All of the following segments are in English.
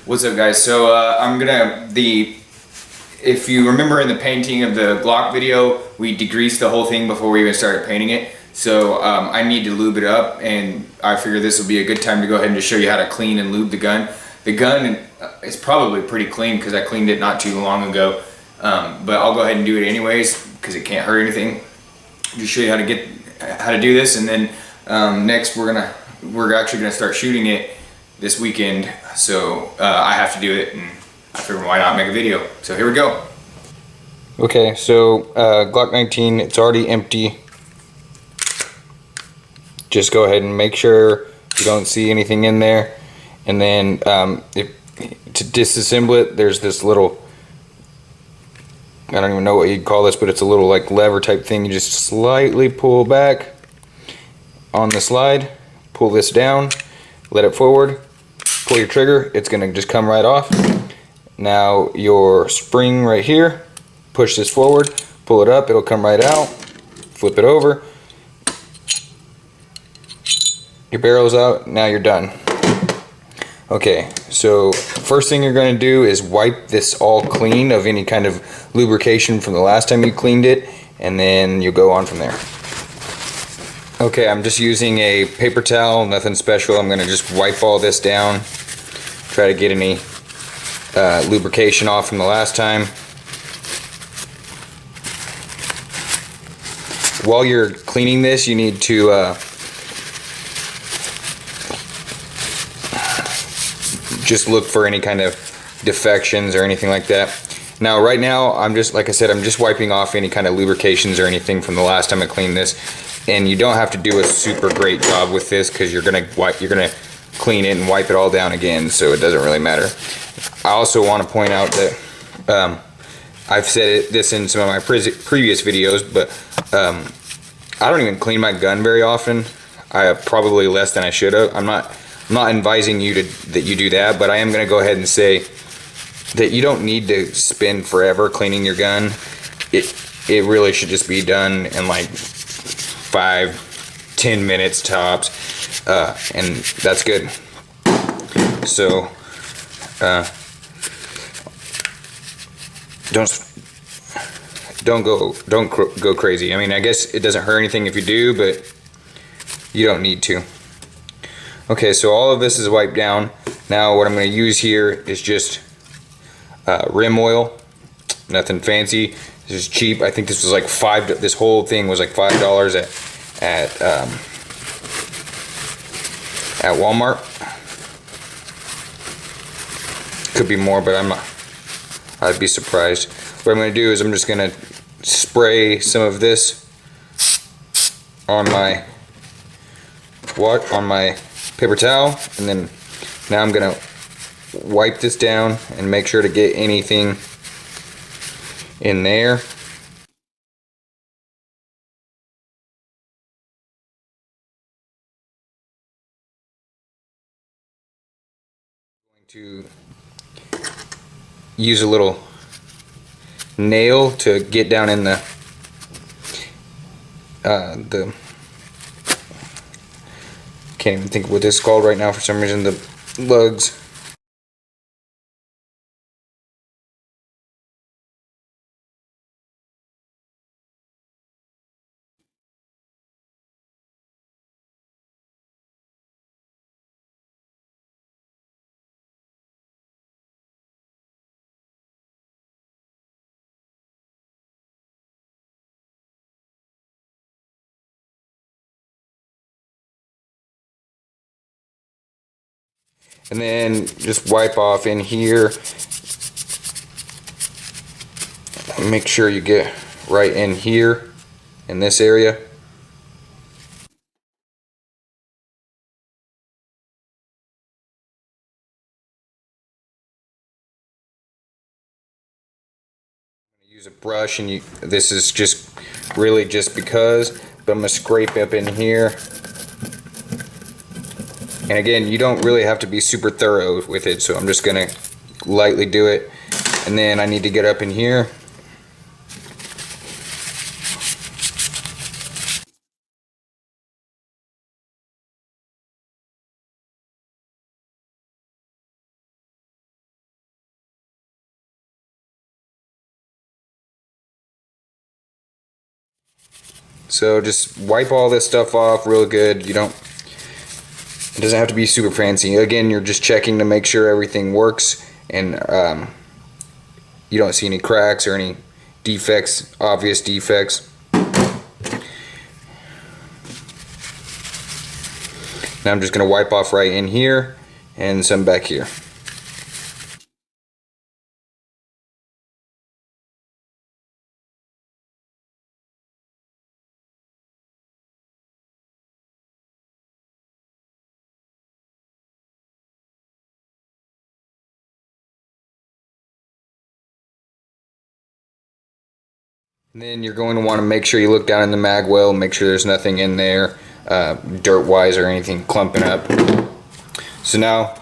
What's up, guys? So if you remember in the painting of the Glock video, we degreased the whole thing before we even started painting it. So I need to lube it up, and I figure this will be a good time to go ahead and just show you how to clean and lube the gun. The gun is probably pretty clean because I cleaned it not too long ago, but I'll go ahead and do it anyways because it can't hurt anything. Just show you how to do this, and then next we're actually gonna start shooting it this weekend, so I have to do it, and I figured why not make a video. So here we go. Okay, so Glock 19, it's already empty. Just go ahead and make sure you don't see anything in there, and then to disassemble it, there's this little, I don't even know what you'd call this, but it's a little like lever type thing. You just slightly pull back on the slide, pull this down, let it forward, pull your trigger, it's gonna just come right off. Now your spring right here, push this forward, pull it up, it'll come right out, flip it over, your barrel's out, now you're done. Okay, so first thing you're going to do is wipe this all clean of any kind of lubrication from the last time you cleaned it, and then you go on from there. Okay, I'm just using a paper towel, nothing special. I'm going to just wipe all this down, try to get any lubrication off from the last time. While you're cleaning this, you need to just look for any kind of defections or anything like that. Now right now I'm just, like I said, I'm just wiping off any kind of lubrications or anything from the last time I cleaned this. And you don't have to do a super great job with this because you're gonna clean it and wipe it all down again, so it doesn't really matter. I also want to point out that I've said this in some of my previous videos, but I don't even clean my gun very often. I have probably less than I should have. I'm not advising you that you do that, but I am going to go ahead and say that you don't need to spend forever cleaning your gun. It really should just be done in like 5-10 minutes tops, and that's good. So don't go crazy. I mean, I guess it doesn't hurt anything if you do, but you don't need to. Okay, so all of this is wiped down. Now what I'm going to use here is just rim oil. Nothing fancy. This is cheap. I think this was like this whole thing was like $5 at Walmart. Could be more, but I'd be surprised. What I'm going to do is I'm just going to spray some of this on my paper towel, and then now I'm gonna wipe this down and make sure to get anything in there. I'm going to use a little nail to get down in the can't even think of what this is called right now for some reason, the lugs. And then just wipe off in here. Make sure you get right in here, in this area. Use a brush, and this is just really just because, but I'm going to scrape up in here. And again, you don't really have to be super thorough with it, so I'm just going to lightly do it. And then I need to get up in here. So just wipe all this stuff off real good. It doesn't have to be super fancy. Again, you're just checking to make sure everything works and you don't see any cracks or any defects, obvious defects. Now I'm just going to wipe off right in here and some back here. And then you're going to want to make sure you look down in the mag well, make sure there's nothing in there, dirt-wise or anything clumping up. So now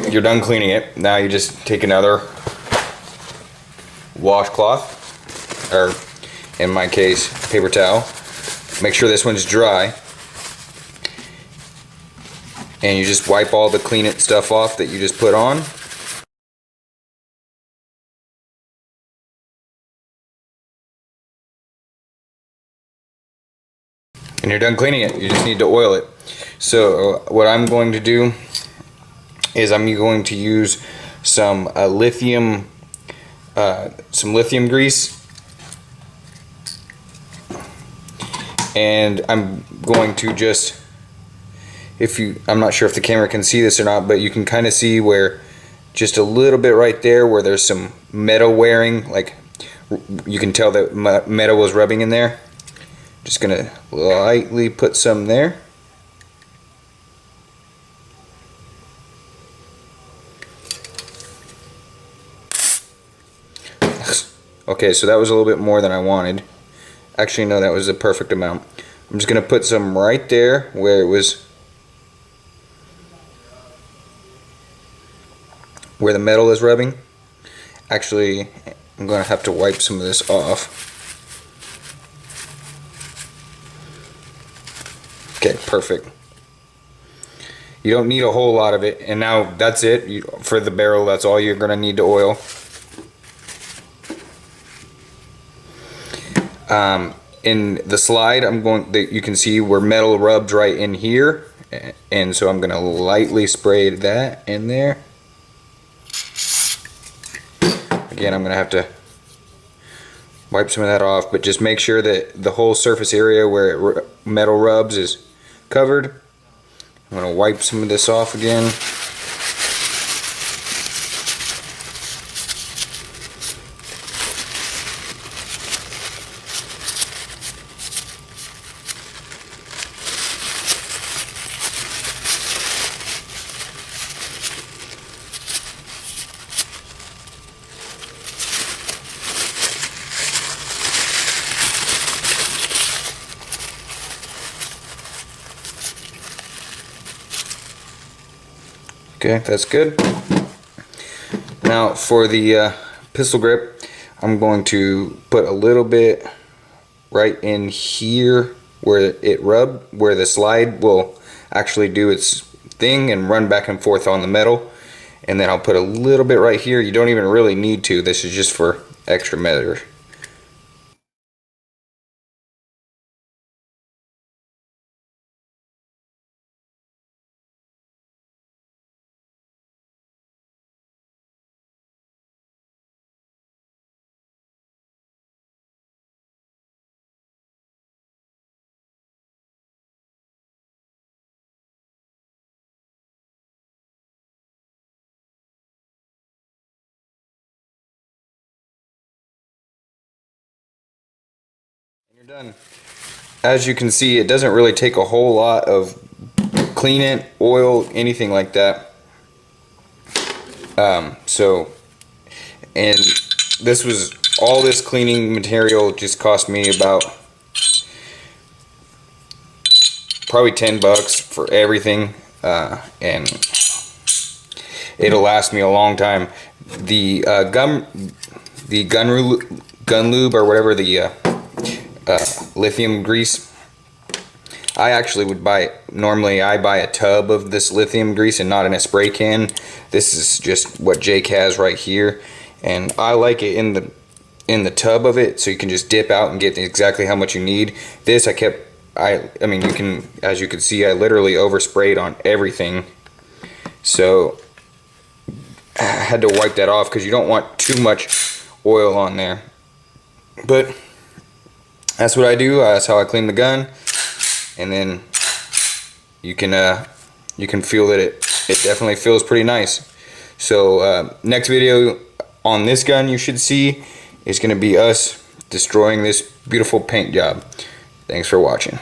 you're done cleaning it. Now you just take another washcloth, or in my case, paper towel. Make sure this one's dry. And you just wipe all the clean it stuff off that you just put on. And you're done cleaning it. You just need to oil it. So what I'm going to do is I'm going to use some lithium grease, and I'm going to just, I'm not sure if the camera can see this or not, but you can kind of see where just a little bit right there where there's some metal wearing, like you can tell that metal was rubbing in there. Just gonna lightly put some there. Okay, so that was a little bit more than I wanted. Actually, no, that was the perfect amount. I'm just gonna put some right there where where the metal is rubbing. Actually, I'm gonna have to wipe some of this off. Okay, perfect. You don't need a whole lot of it, and now that's it for the barrel. That's all you're gonna need to oil. In the slide, you can see where metal rubbed right in here, and so I'm gonna lightly spray that in there. Again, I'm gonna have to wipe some of that off, but just make sure that the whole surface area where metal rubs is covered. I'm gonna wipe some of this off again. Okay, that's good. Now for the pistol grip, I'm going to put a little bit right in here where it rubbed, where the slide will actually do its thing and run back and forth on the metal. And then I'll put a little bit right here. You don't even really need to. This is just for extra measure. You're done. As you can see, it doesn't really take a whole lot of clean oil, anything like that. And all this cleaning material just cost me about probably $10 for everything, and it'll last me a long time. The gun lube or whatever, the lithium grease, I actually would buy, normally I buy a tub of this lithium grease and not in a spray can. This is just what Jake has right here, and I like it in in the tub of it, so you can just dip out and get exactly how much you need. This I mean, you can, as you can see, I literally oversprayed on everything, so I had to wipe that off because you don't want too much oil on there. But that's what I do. That's how I clean the gun, and then you can feel that it definitely feels pretty nice. So next video on this gun you should see is going to be us destroying this beautiful paint job. Thanks for watching.